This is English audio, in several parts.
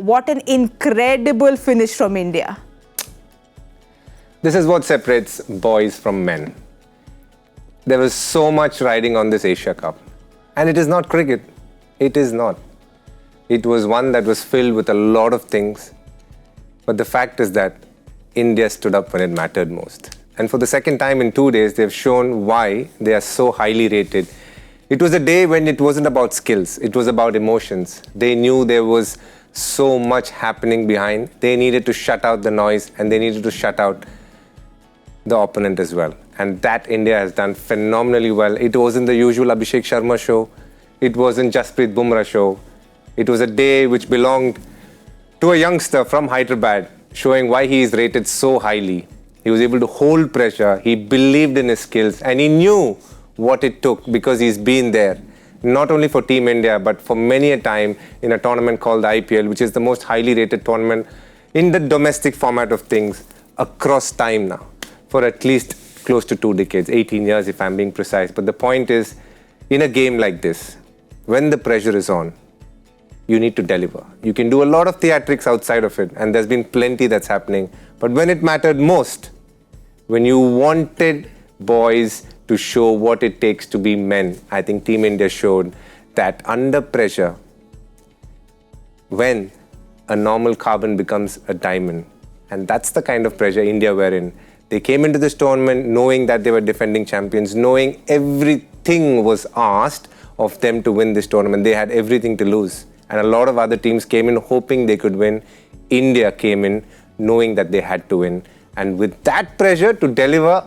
what an incredible finish from India. This is what separates boys from men. There was so much riding on this Asia Cup. And it is not cricket. It is not. It was one that was filled with a lot of things. But the fact is that India stood up when it mattered most. And for the second time in 2 days, they've shown why they are so highly rated. It was a day when it wasn't about skills. It was about emotions. They knew there was so much happening behind. They needed to shut out the noise and they needed to shut out the opponent as well. And that India has done phenomenally well. It wasn't the usual Abhishek Sharma show. It wasn't Jasprit Bumrah show. It was a day which belonged to a youngster from Hyderabad, showing why he is rated so highly. He was able to hold pressure. He believed in his skills and he knew what it took because he's been there. Not only for Team India, but for many a time in a tournament called the IPL, which is the most highly rated tournament in the domestic format of things across time now, for at least close to 2 decades, 18 years if I'm being precise. But the point is, in a game like this, when the pressure is on, you need to deliver. You can do a lot of theatrics outside of it, and there's been plenty that's happening. But when it mattered most, when you wanted boys to show what it takes to be men, I think Team India showed that under pressure, when a normal carbon becomes a diamond, and that's the kind of pressure India were in. They came into this tournament knowing that they were defending champions, knowing everything was asked of them to win this tournament. They had everything to lose. And a lot of other teams came in hoping they could win. India came in knowing that they had to win. And with that pressure to deliver,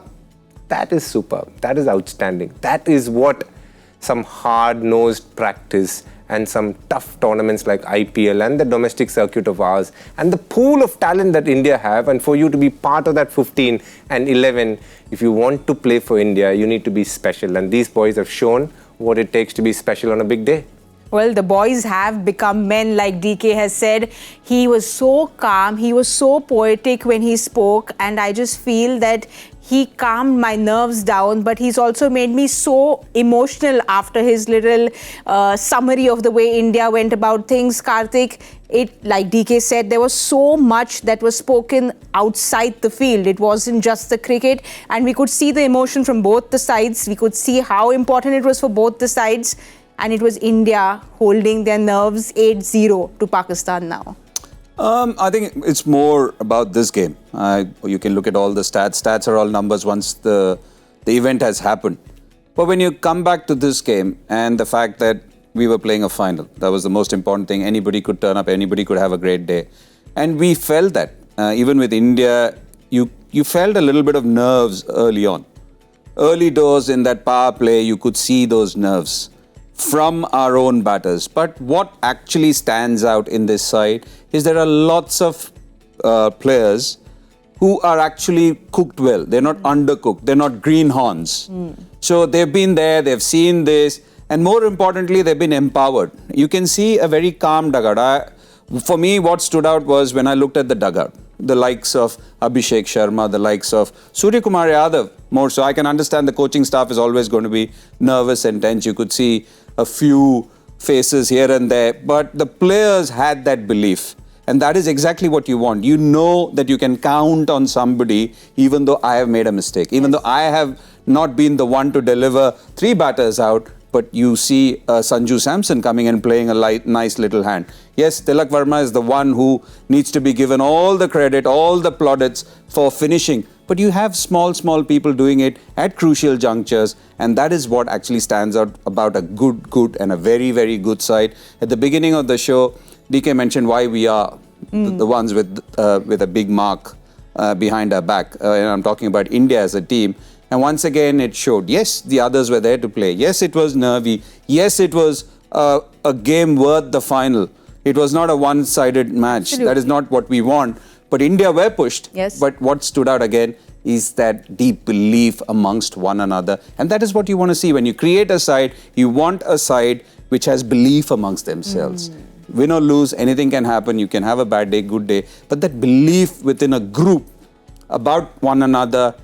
that is superb. That is outstanding. That is what some hard-nosed practice and some tough tournaments like IPL and the domestic circuit of ours and the pool of talent that India have, and for you to be part of that 15 and 11, if you want to play for India, you need to be special. And these boys have shown what it takes to be special on a big day. Well, the boys have become men, like DK has said. He was so calm, he was so poetic when he spoke, and I just feel that he calmed my nerves down, but he's also made me so emotional after his little summary of the way India went about things. Karthik, like DK said, there was so much that was spoken outside the field. It wasn't just the cricket, and we could see the emotion from both the sides. We could see how important it was for both the sides. And it was India holding their nerves 8-0 to Pakistan now. I think it's more about this game. You can look at all the stats. Stats are all numbers once the event has happened. But when you come back to this game and the fact that we were playing a final, that was the most important thing. Anybody could turn up, anybody could have a great day. And we felt that. Even with India, you felt a little bit of nerves early on. Early doors in that power play, you could see those nerves from our own batters. But what actually stands out in this side is there are lots of players who are actually cooked well. They're not undercooked. They're not greenhorns. So they've been there, they've seen this, and more importantly, they've been empowered. You can see a very calm dugout. For me, what stood out was when I looked at the dugout, the likes of Abhishek Sharma, the likes of Surya Kumar Yadav, more so. I can understand the coaching staff is always going to be nervous and tense. You could see a few faces here and there, but the players had that belief. And that is exactly what you want. You know that you can count on somebody even though I have made a mistake, even though I have not been the one to deliver 3 batters out, but you see Sanju Samson coming and playing a nice little hand. Yes, Tilak Verma is the one who needs to be given all the credit, all the plaudits for finishing. But you have small people doing it at crucial junctures, and that is what actually stands out about a good and a very, very good side. At the beginning of the show, DK mentioned why we are the ones with a big mark behind our back. And I'm talking about India as a team. And once again, it showed, yes, the others were there to play. Yes, it was nervy. Yes, it was a game worth the final. It was not a one-sided match. Absolutely. That is not what we want. But India were pushed. Yes. But what stood out again is that deep belief amongst one another. And that is what you want to see. When you create a side, you want a side which has belief amongst themselves. Win or lose, anything can happen. You can have a bad day, good day. But that belief within a group about one another,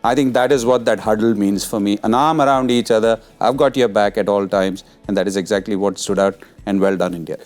I think that is what that huddle means for me. An arm around each other. I've got your back at all times. And that is exactly what stood out. And well done, India.